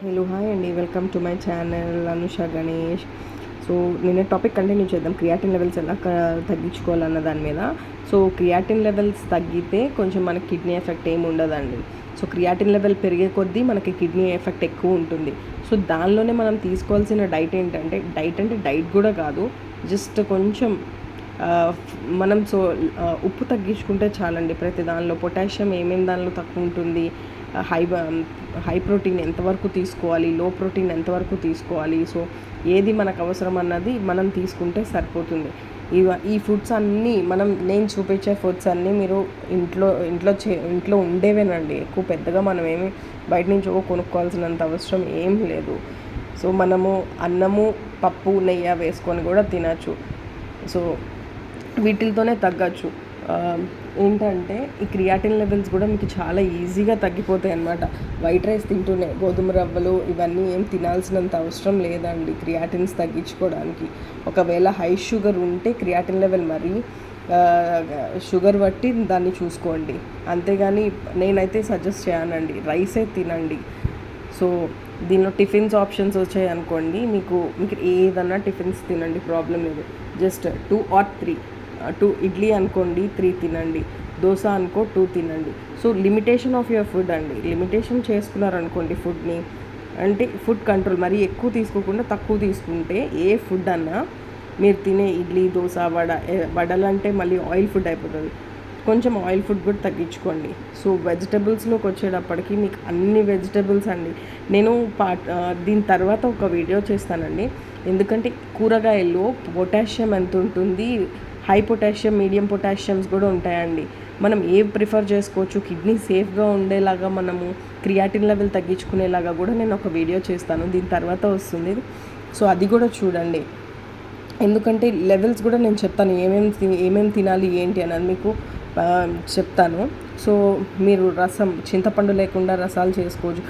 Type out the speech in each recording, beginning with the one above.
Hello hi అండి, welcome to my channel Anusha Ganesh. So నేను topic continue చేద్దాం, క్రియాటిన్ లెవెల్స్ ఎలా తగ్గించుకోవాలన్న దాని మీద. సో క్రియాటిన్ లెవెల్స్ తగ్గితే కొంచెం మనకి కిడ్నీ ఎఫెక్ట్ ఏమి ఉండదండి. సో క్రియాటిన్ లెవెల్ పెరిగే కొద్దీ మనకి కిడ్నీ ఎఫెక్ట్ ఎక్కువ ఉంటుంది. సో దానిలోనే మనం తీసుకోవాల్సిన డైట్ ఏంటంటే, డైట్ కూడా కాదు, జస్ట్ కొంచెం మనం ఉప్పు తగ్గించుకుంటే చాలండి. ప్రతి దానిలో పొటాషియం ఏమేమి దానిలో తక్కువ ఉంటుంది, హై ప్రోటీన్ ఎంతవరకు తీసుకోవాలి, లో ప్రోటీన్ ఎంతవరకు తీసుకోవాలి, సో ఏది మనకు అవసరం అన్నది మనం తీసుకుంటే సరిపోతుంది. ఈ ఫుడ్స్ అన్నీ నేను చూపించే ఫుడ్స్ అన్నీ మీరు ఇంట్లో ఉండేవేనండి. ఎక్కువ పెద్దగా మనం ఏమి బయట నుంచి కొనుక్కోవాల్సినంత అవసరం ఏం లేదు. సో మనము అన్నము, పప్పు, నెయ్యి వేసుకొని కూడా తినచ్చు. సో వీటితోనే తగ్గచ్చు. ఏంటంటే ఈ క్రియాటిన్ లెవెల్స్ కూడా మీకు చాలా ఈజీగా తగ్గిపోతాయి అన్నమాట. వైట్ రైస్ తింటూనే, గోధుమ రవ్వలు ఇవన్నీ ఏం తినాల్సినంత అవసరం లేదండి క్రియాటిన్స్ తగ్గించుకోవడానికి. ఒకవేళ హై షుగర్ ఉంటే క్రియాటిన్ లెవెల్ మరీ షుగర్ బట్టి దాన్ని చూసుకోండి. అంతేగాని నేనైతే సజెస్ట్ చేయనండి, రైసే తినండి. సో దీనిలో టిఫిన్స్ ఆప్షన్స్ వచ్చాయి అనుకోండి, మీకు ఏదన్నా టిఫిన్స్ తినండి, ప్రాబ్లం లేదు. జస్ట్ 2 or 3, 2 ఇడ్లీ అనుకోండి, 3 తినండి. దోశ అనుకో 2 తినండి. So limitation of your food అండి. లిమిటేషన్ చేసుకున్నారనుకోండి ఫుడ్ని, అంటే ఫుడ్ కంట్రోల్, మరీ ఎక్కువ తీసుకోకుండా తక్కువ తీసుకుంటే ఏ ఫుడ్ అన్నా మీరు తినే ఇడ్లీ, దోశ, వడలు అంటే మళ్ళీ ఆయిల్ ఫుడ్ అయిపోతుంది. కొంచెం ఆయిల్ ఫుడ్ కూడా తగ్గించుకోండి. సో వెజిటబుల్స్లోకి వచ్చేటప్పటికి మీకు అన్ని వెజిటబుల్స్ అండి, నేను దీని తర్వాత ఒక వీడియో చేస్తానండి. ఎందుకంటే కూరగాయల్లో పొటాషియం ఎంత ఉంటుంది, హై పొటాషియం, మీడియం పొటాషియమ్స్ కూడా ఉంటాయండి. మనం ప్రిఫర్ చేసుకోవచ్చు, కిడ్నీ సేఫ్గా ఉండేలాగా, మనము క్రియాటిన్ లెవెల్ తగ్గించుకునేలాగా కూడా నేను ఒక వీడియో చేస్తాను, దీని తర్వాత వస్తుంది. సో అది కూడా చూడండి. ఎందుకంటే లెవెల్స్ కూడా నేను చెప్తాను, ఏమేమి తినాలి ఏంటి అన్నది మీకు చెప్తాను. సో మీరు చింతపండు లేకుండా రసాలు చేసుకోవచ్చు.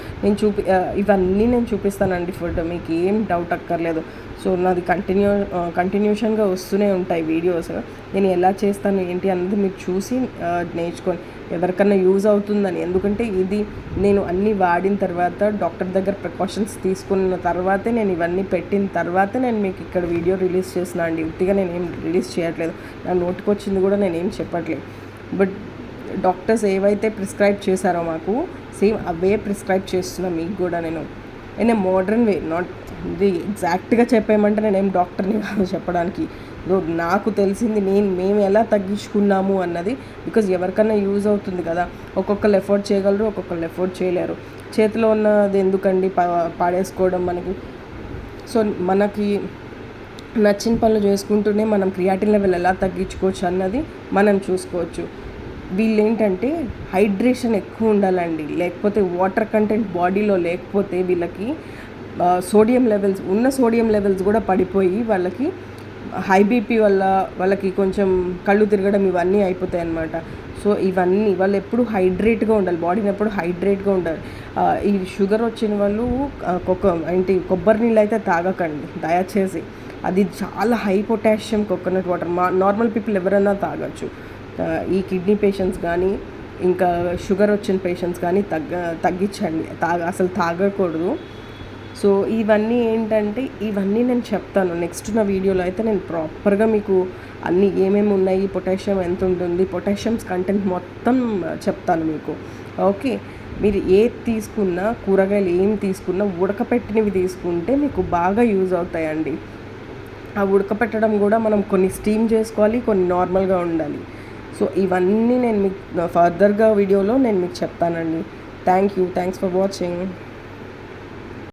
ఇవన్నీ నేను చూపిస్తానండి ఫుడ్, మీకు ఏం డౌట్ అక్కర్లేదు. సో నాది కంటిన్యూషన్గా వస్తూనే ఉంటాయి వీడియోస్. నేను ఎలా చేస్తాను ఏంటి అన్నది మీరు చూసి నేర్చుకొని ఎవరికన్నా యూజ్ అవుతుందని. ఎందుకంటే ఇది నేను అన్నీ వాడిన తర్వాత, డాక్టర్ దగ్గర ప్రికాషన్స్ తీసుకున్న తర్వాతే, నేను ఇవన్నీ పెట్టిన తర్వాతే నేను మీకు ఇక్కడ వీడియో రిలీజ్ చేసిన అండి. ఉత్తిగా నేను ఏం రిలీజ్ చేయట్లేదు, నా నోటికి వచ్చింది కూడా నేనేం చెప్పట్లేదు. బట్ డాక్టర్స్ ఏవైతే ప్రిస్క్రైబ్ చేశారో మాకు, సేమ్ అవే ప్రిస్క్రైబ్ చేస్తున్నా మీకు కూడా. నేను మోడర్న్ వే, నాట్ ఇది ఎగ్జాక్ట్గా చెప్పేయమంటే నేనేం డాక్టర్ని కాదు చెప్పడానికి. నాకు తెలిసింది మేము ఎలా తగ్గించుకున్నాము అన్నది, బికాజ్ ఎవరికన్నా యూజ్ అవుతుంది కదా. ఒక్కొక్కరు ఎఫోర్డ్ చేయగలరు, ఒక్కొక్కరు ఎఫోర్డ్ చేయలేరు. చేతిలో ఉన్నది ఎందుకండి పాడేసుకోవడం మనకి. సో మనకి నచ్చిన పనులు చేసుకుంటూనే మనం క్రియాటిన్ లెవెల్ ఎలా తగ్గించుకోవచ్చు అన్నది మనం చూసుకోవచ్చు. వీళ్ళు ఏంటంటే హైడ్రేషన్ ఎక్కువ ఉండాలండి, లేకపోతే వాటర్ కంటెంట్ బాడీలో లేకపోతే వీళ్ళకి సోడియం లెవెల్స్ కూడా పడిపోయి వాళ్ళకి హై బీపీ వల్ల వాళ్ళకి కొంచెం కళ్ళు తిరగడం ఇవన్నీ అయిపోతాయి అన్నమాట. సో ఇవన్నీ వాళ్ళు ఎప్పుడు హైడ్రేట్గా ఉండాలి, బాడీని ఎప్పుడు హైడ్రేట్గా ఉండాలి. ఈ షుగర్ వచ్చిన వాళ్ళు కొబ్బరి నీళ్ళు అయితే తాగకండి దయచేసి. అది చాలా high potassium coconut water. Normal people ఎవరైనా తాగొచ్చు. ఈ కిడ్నీ పేషెంట్స్ కానీ, ఇంకా షుగర్ వచ్చిన పేషెంట్స్ కానీ తగ్గించండి, అసలు తాగకూడదు. సో ఇవన్నీ ఏంటంటే, ఇవన్నీ నేను చెప్తాను నెక్స్ట్ నా వీడియోలో. అయితే నేను ప్రాపర్గా మీకు అన్నీ ఏమేమి ఉన్నాయి, పొటాషియం ఎంత ఉంటుంది, పొటాషియమ్స్ కంటెంట్ మొత్తం చెప్తాను మీకు. ఓకే, మీరు ఏది తీసుకున్నా, కూరగాయలు ఏం తీసుకున్నా ఉడకపెట్టినవి తీసుకుంటే మీకు బాగా యూజ్ అవుతాయండి. ఆ ఉడకపెట్టడం కూడా మనం కొన్ని స్టీమ్ చేసుకోవాలి, కొన్ని నార్మల్గా ఉండాలి. సో ఇవన్నీ నేను మీకు ఫర్దర్గా వీడియోలో నేను మీకు చెప్తానండి. Thanks for watching.